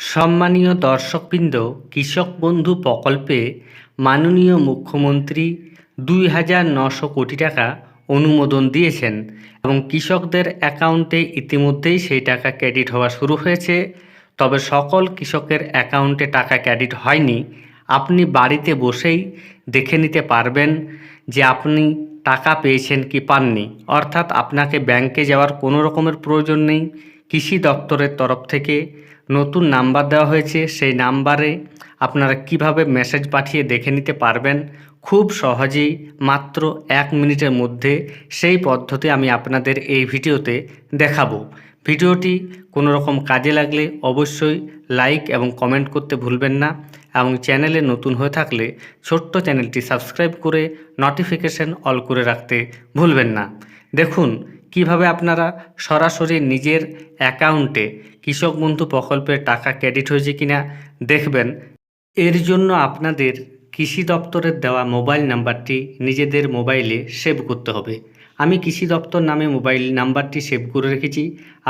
সম্মানীয় দর্শকবৃন্দ, কৃষক বন্ধু প্রকল্পে মাননীয় মুখ্যমন্ত্রী ২,৯০০ কোটি টাকা অনুমোদন দিয়েছেন এবং কৃষকদের অ্যাকাউন্টে ইতিমধ্যেই সেই টাকা ক্রেডিট হওয়া শুরু হয়েছে। তবে সকল কৃষকের অ্যাকাউন্টে টাকা ক্রেডিট হয়নি। আপনি বাড়িতে বসেই দেখে নিতে পারবেন যে আপনি টাকা পেয়েছেন কি পাননি। অর্থাৎ আপনাকে ব্যাংকে যাওয়ার কোনো রকমের প্রয়োজন নেই। কৃষি দপ্তরের তরফ থেকে নতুন নাম্বার দেওয়া হয়েছে, সেই নাম্বারে আপনারা কিভাবে মেসেজ পাঠিয়ে দেখে নিতে পারবেন খুব সহজেই মাত্র 1 মিনিটের মধ্যে। সেই পদ্ধতি আমি আপনাদের এই ভিডিওতে দেখাবো। ভিডিওটি কোনো রকম কাজে লাগলে অবশ্যই লাইক এবং কমেন্ট করতে ভুলবেন না এবং চ্যানেলে নতুন হয়ে থাকলে ছোট্ট চ্যানেলটি সাবস্ক্রাইব করে নোটিফিকেশন অল করে রাখতে ভুলবেন না। দেখুন কিভাবে আপনারা সরাসরি নিজের অ্যাকাউন্টে কৃষক বন্ধু প্রকল্পের টাকা ক্রেডিট হয়েছে কিনা দেখবেন। এর জন্য আপনাদের কৃষি দপ্তরের দেওয়া মোবাইল নাম্বারটি নিজেদের মোবাইলে সেভ করতে হবে। আমি কৃষি দপ্তর নামে মোবাইল নাম্বারটি সেভ করে রেখেছি।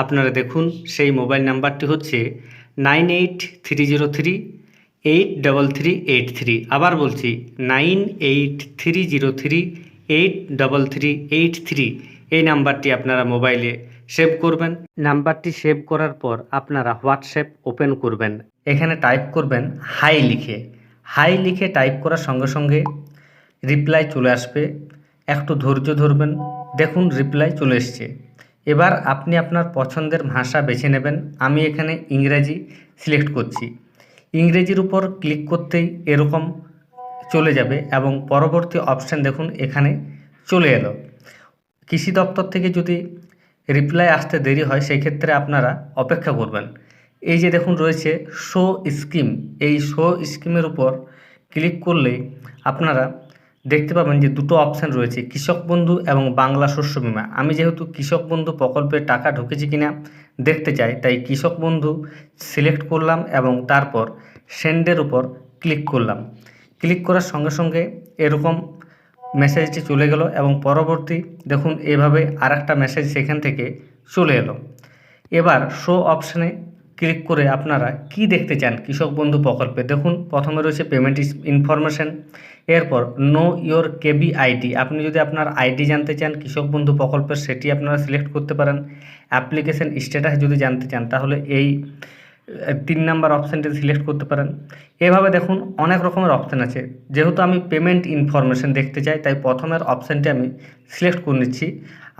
আপনারা দেখুন, সেই মোবাইল নাম্বারটি হচ্ছে 9830383383। আবার বলছি 9830383383। এই নাম্বারটি আপনারা মোবাইলে সেভ করবেন। নাম্বারটি সেভ করার পর আপনারা হোয়াটসঅ্যাপ ওপেন করবেন। এখানে টাইপ করবেন হাই লিখে টাইপ করার সঙ্গে সঙ্গে রিপ্লাই চলে আসবে। একটু ধৈর্য ধরবেন, দেখুন রিপ্লাই চলে এসছে। এবার আপনি আপনার পছন্দের ভাষা বেছে নেবেন। আমি এখানে ইংরেজি সিলেক্ট করছি। ইংরেজির উপর ক্লিক করতেই এরকম চলে যাবে এবং পরবর্তী অপশান দেখুন এখানে চলে এলো। কৃষি দপ্তর থেকে যদি রিপ্লাই আসতে দেরি হয় সেই ক্ষেত্রে আপনারা অপেক্ষা করবেন। এই যে দেখুন রয়েছে শো স্কিম, এই শো স্কিমের উপর ক্লিক করলে আপনারা দেখতে পাবেন যে দুটো অপশান রয়েছে, কৃষক বন্ধু এবং বাংলা শস্য বীমা। আমি যেহেতু কৃষক বন্ধু প্রকল্পের টাকা ঢুকেছে কিনা দেখতে চাই, তাই কৃষক বন্ধু সিলেক্ট করলাম এবং তারপর সেন্ডের উপর ক্লিক করলাম। ক্লিক করার সঙ্গে সঙ্গে এরকম মেসেজটি চলে গেল এবং পরবর্তী দেখুন এভাবে আরেকটা মেসেজ সেখান থেকে চলে এলো। এবার শো অপশানে ক্লিক করে আপনারা কি দেখতে চান কৃষক বন্ধু প্রকল্পে দেখুন প্রথমে রয়েছে পেমেন্ট ইনফরমেশন, এরপর নো ইওর কেবি আইডি। আপনি যদি আপনার আইডি জানতে চান কৃষক বন্ধু প্রকল্পের সেটি আপনারা সিলেক্ট করতে পারেন। অ্যাপ্লিকেশন স্ট্যাটাস যদি জানতে চান তাহলে এই 3 নাম্বার অপশানটি সিলেক্ট করতে পারেন। এভাবে দেখুন অনেক রকমের অপশান আছে। যেহেতু আমি পেমেন্ট ইনফরমেশন দেখতে চাই তাই প্রথমের অপশানটি আমি সিলেক্ট করে নিচ্ছি।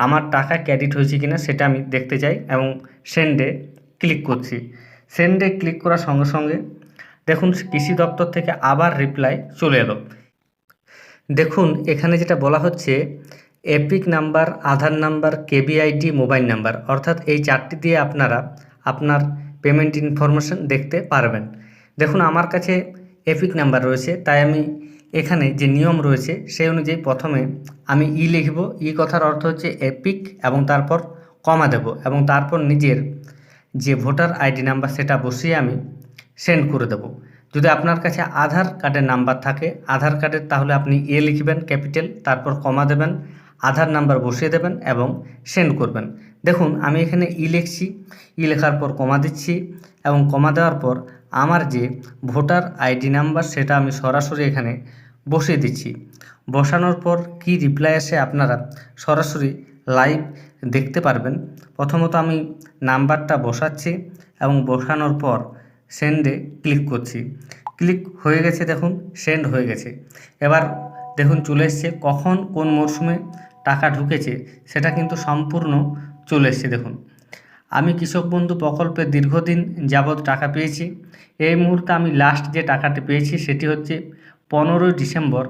আমার টাকা ক্রেডিট হয়েছে কিনা সেটা আমি দেখতে চাই এবং সেন্ডে ক্লিক করছি। সেন্ডে ক্লিক করার সঙ্গে সঙ্গে দেখুন কৃষি দপ্তর থেকে আবার রিপ্লাই চলে এলো। দেখুন এখানে যেটা বলা হচ্ছে এপিক নাম্বার, আধার নাম্বার, কেবিআইডি, মোবাইল নাম্বার, অর্থাৎ এই 4টি দিয়ে আপনারা আপনার পেমেন্ট ইনফরমেশন দেখতে পারবেন। দেখুন আমার কাছে এপিক নাম্বার রয়েছে, তাই আমি এখানে যে নিয়ম রয়েছে সেই অনুযায়ী প্রথমে আমি লিখব। কথার অর্থ হচ্ছে এপিক এবং তারপর কমা দেব এবং তারপর নিজের যে ভোটার আইডি নাম্বার সেটা বসিয়ে আমি সেন্ড করে দেব। যদি আপনার কাছে আধার কার্ডের নাম্বার থাকে আধার কার্ডের, তাহলে আপনি লিখবেন ক্যাপিটাল, তারপর কমা দেবেন, আধার নাম্বার বসিয়ে দেবেন এবং সেন্ড করবেন। দেখুন আমি এখানে লিখছি, লেখার পর কমা দিচ্ছি এবং কমা দেওয়ার পর আমার যে ভোটার আইডি নাম্বার সেটা আমি সরাসরি এখানে বসিয়ে দিচ্ছি। বসানোর পর কি রিপ্লাই আসে আপনারা সরাসরি লাইভ দেখতে পারবেন। প্রথমত আমি নাম্বারটা বসাচ্ছি এবং বসানোর পর সেন্ডে ক্লিক করছি। ক্লিক হয়ে গেছে, দেখুন সেন্ড হয়ে গেছে। এবার দেখুন চলে এসছে, কখন কোন মরশুমে টাকা ঢুকেছে সেটা কিন্তু সম্পূর্ণ চলে এসছে। দেখুন আমি কৃষক বন্ধু প্রকল্পে দীর্ঘদিন যাবৎ টাকা পেয়েছি। এই মুহূর্তে আমি লাস্ট যে টাকাটি পেয়েছি সেটি হচ্ছে 15ই ডিসেম্বর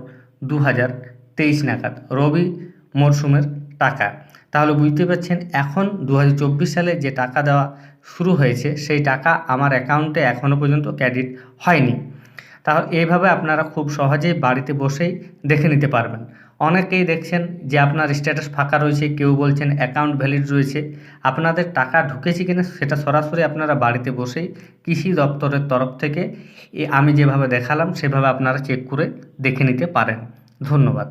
2023 নাগাদ, রবি মরশুমের টাকা। তাহলে বুঝতে পারছেন এখন 2024 সালে যে টাকা দেওয়া শুরু হয়েছে সেই টাকা আমার অ্যাকাউন্টে এখনও পর্যন্ত ক্রেডিট হয়নি। তাহলে এইভাবে আপনারা খুব সহজেই বাড়িতে বসেই দেখে নিতে পারবেন। অনেকেই দেখছেন যে আপনার স্ট্যাটাস ফাঁকা রয়েছে, কেউ বলছেন অ্যাকাউন্ট ভ্যালিড রয়েছে। আপনাদের টাকা ঢুকেছে কিনা সেটা সরাসরি আপনারা বাড়িতে বসেই কৃষি দপ্তরের তরফ থেকে আমি যেভাবে দেখালাম সেভাবে আপনারা চেক করে দেখে নিতে পারেন। ধন্যবাদ।